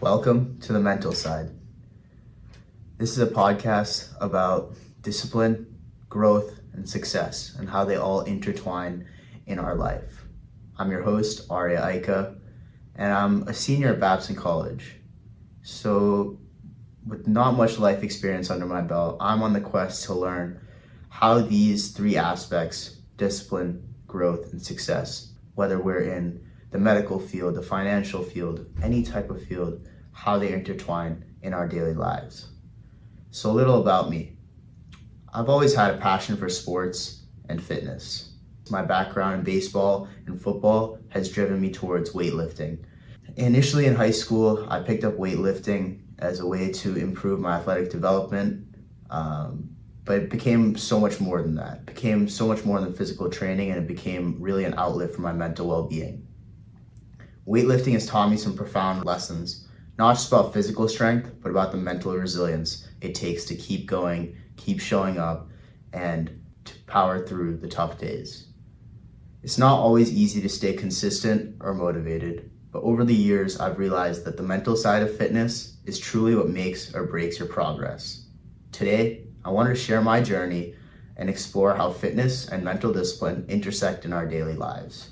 Welcome to the mental side. This is a podcast about discipline, growth, and success, and how they all intertwine in our life. I'm your host, Arya Aika, and I'm a senior at Babson College. So, with not much life experience under my belt, I'm on the quest to learn how these three aspects, discipline, growth, and success, whether we're in the medical field, the financial field, any type of field, how they intertwine in our daily lives. So a little about me. I've always had a passion for sports and fitness. My background in baseball and football has driven me towards weightlifting. Initially in high school, I picked up weightlifting as a way to improve my athletic development, but it became so much more than that. It became so much more than physical training, and it became really an outlet for my mental well-being. Weightlifting has taught me some profound lessons, not just about physical strength, but about the mental resilience it takes to keep going, keep showing up, and to power through the tough days. It's not always easy to stay consistent or motivated, but over the years, I've realized that the mental side of fitness is truly what makes or breaks your progress. Today, I wanted to share my journey and explore how fitness and mental discipline intersect in our daily lives.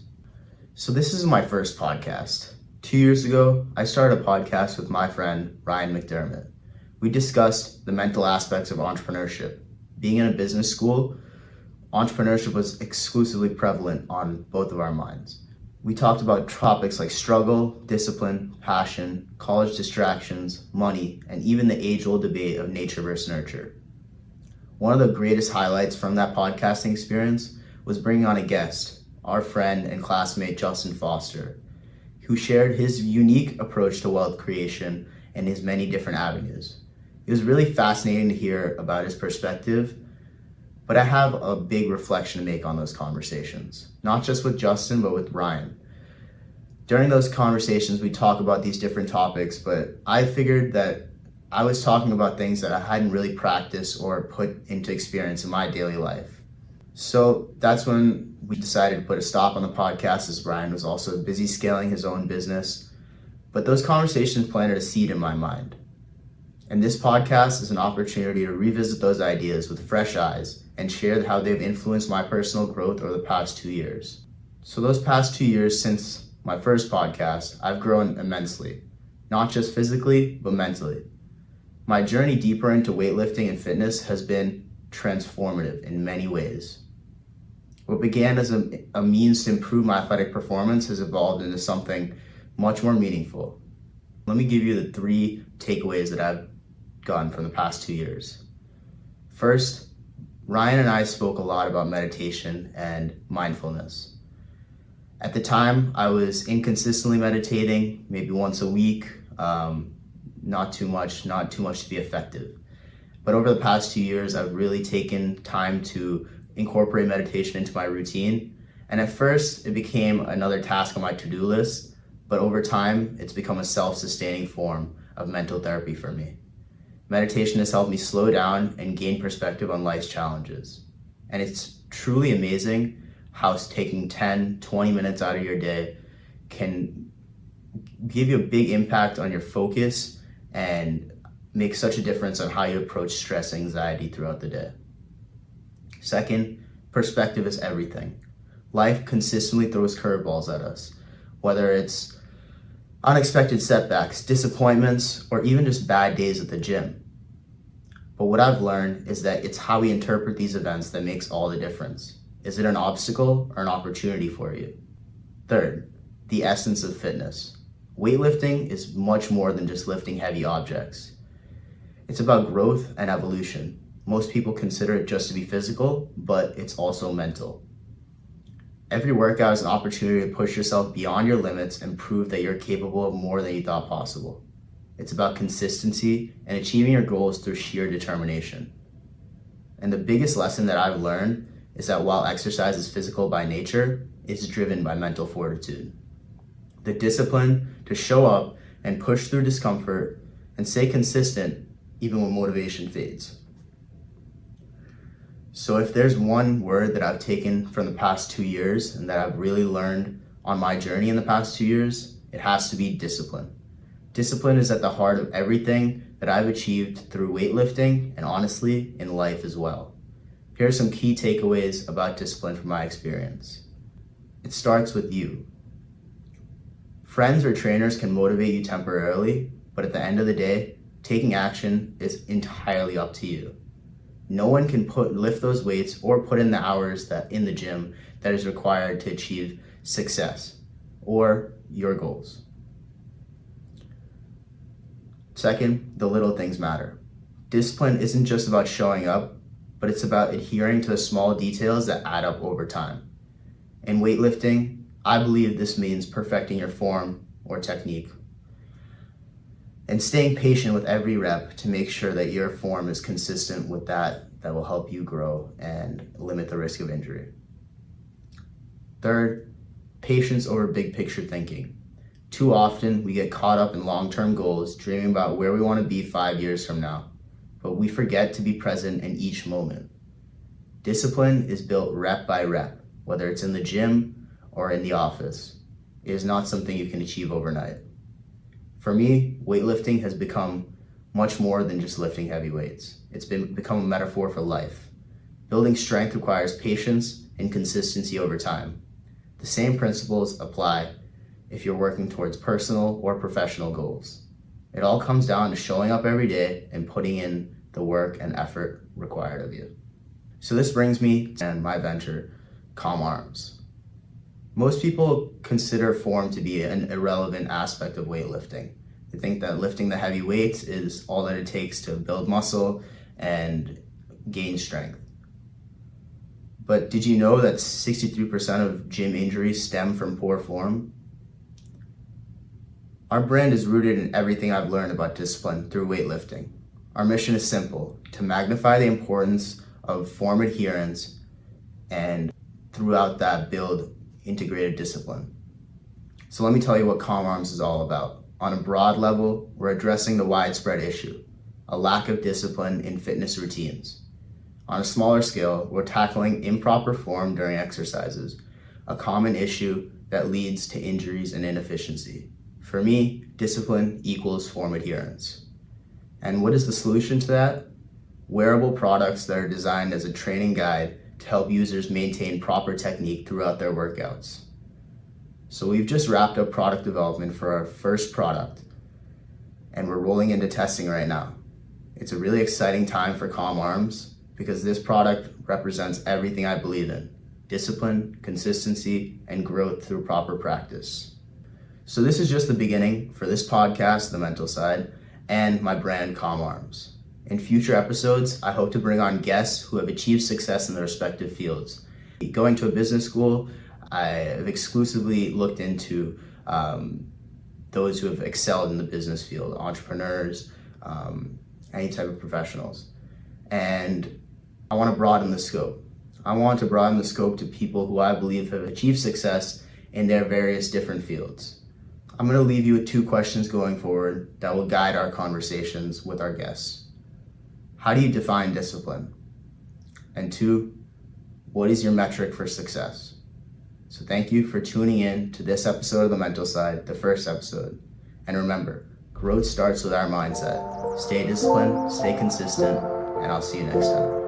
So this is my first podcast. 2 years ago, I started a podcast with my friend, Ryan McDermott. We discussed the mental aspects of entrepreneurship. Being in a business school, entrepreneurship was exclusively prevalent on both of our minds. We talked about topics like struggle, discipline, passion, college distractions, money, and even the age-old debate of nature versus nurture. One of the greatest highlights from that podcasting experience was bringing on a guest, our friend and classmate Justin Foster, who shared his unique approach to wealth creation and his many different avenues. It was really fascinating to hear about his perspective, but I have a big reflection to make on those conversations, not just with Justin, but with Ryan. During those conversations, we talk about these different topics, but I figured that I was talking about things that I hadn't really practiced or put into experience in my daily life. So that's when we decided to put a stop on the podcast, as Brian was also busy scaling his own business. But those conversations planted a seed in my mind. And this podcast is an opportunity to revisit those ideas with fresh eyes and share how they've influenced my personal growth over the past 2 years. So those past 2 years since my first podcast, I've grown immensely, not just physically, but mentally. My journey deeper into weightlifting and fitness has been transformative in many ways. What began as a means to improve my athletic performance has evolved into something much more meaningful. Let me give you the 3 takeaways that I've gotten from the past 2 years. First, Ryan and I spoke a lot about meditation and mindfulness. At the time, I was inconsistently meditating, maybe once a week, not too much to be effective. But over the past 2 years, I've really taken time to incorporate meditation into my routine. And at first, it became another task on my to-do list, but over time, it's become a self-sustaining form of mental therapy for me. Meditation has helped me slow down and gain perspective on life's challenges. And it's truly amazing how taking 10, 20 minutes out of your day can give you a big impact on your focus and make such a difference on how you approach stress and anxiety throughout the day. Second, perspective is everything. Life consistently throws curveballs at us, whether it's unexpected setbacks, disappointments, or even just bad days at the gym. But what I've learned is that it's how we interpret these events that makes all the difference. Is it an obstacle or an opportunity for you? Third, the essence of fitness. Weightlifting is much more than just lifting heavy objects. It's about growth and evolution. Most people consider it just to be physical, but it's also mental. Every workout is an opportunity to push yourself beyond your limits and prove that you're capable of more than you thought possible. It's about consistency and achieving your goals through sheer determination. And the biggest lesson that I've learned is that while exercise is physical by nature, it's driven by mental fortitude. The discipline to show up and push through discomfort and stay consistent even when motivation fades. So if there's one word that I've taken from the past 2 years and that I've really learned on my journey in the past 2 years, it has to be discipline. Discipline is at the heart of everything that I've achieved through weightlifting and honestly in life as well. Here are some key takeaways about discipline from my experience. It starts with you. Friends or trainers can motivate you temporarily, but at the end of the day, taking action is entirely up to you. No one can lift those weights or put in the hours that in the gym that is required to achieve success or your goals. Second, the little things matter. Discipline isn't just about showing up, but it's about adhering to the small details that add up over time. In weightlifting, I believe this means perfecting your form or technique and staying patient with every rep to make sure that your form is consistent with that will help you grow and limit the risk of injury. Third, patience over big picture thinking. Too often, we get caught up in long-term goals, dreaming about where we want to be 5 years from now, but we forget to be present in each moment. Discipline is built rep by rep, whether it's in the gym or in the office. It is not something you can achieve overnight. For me, weightlifting has become much more than just lifting heavy weights. It's become a metaphor for life. Building strength requires patience and consistency over time. The same principles apply if you're working towards personal or professional goals. It all comes down to showing up every day and putting in the work and effort required of you. So this brings me to my venture, CalmArms. Most people consider form to be an irrelevant aspect of weightlifting. They think that lifting the heavy weights is all that it takes to build muscle and gain strength. But did you know that 63% of gym injuries stem from poor form? Our brand is rooted in everything I've learned about discipline through weightlifting. Our mission is simple: to magnify the importance of form adherence and throughout that build integrated discipline. So let me tell you what CalmArms is all about. On a broad level, we're addressing the widespread issue, a lack of discipline in fitness routines. On a smaller scale, we're tackling improper form during exercises, a common issue that leads to injuries and inefficiency. For me, discipline equals form adherence. And what is the solution to that? Wearable products that are designed as a training guide to help users maintain proper technique throughout their workouts. So we've just wrapped up product development for our first product, and we're rolling into testing right now. It's a really exciting time for CalmArms because this product represents everything I believe in: discipline, consistency, and growth through proper practice. So this is just the beginning for this podcast, The Mental Side, and my brand, CalmArms. In future episodes, I hope to bring on guests who have achieved success in their respective fields. Going to a business school, I have exclusively looked into those who have excelled in the business field, entrepreneurs, any type of professionals. And I want to broaden the scope. I want to broaden the scope to people who I believe have achieved success in their various different fields. I'm going to leave you with 2 questions going forward that will guide our conversations with our guests. How do you define discipline? And 2, what is your metric for success? So thank you for tuning in to this episode of The Mental Side, the first episode. And remember, growth starts with our mindset. Stay disciplined, stay consistent, and I'll see you next time.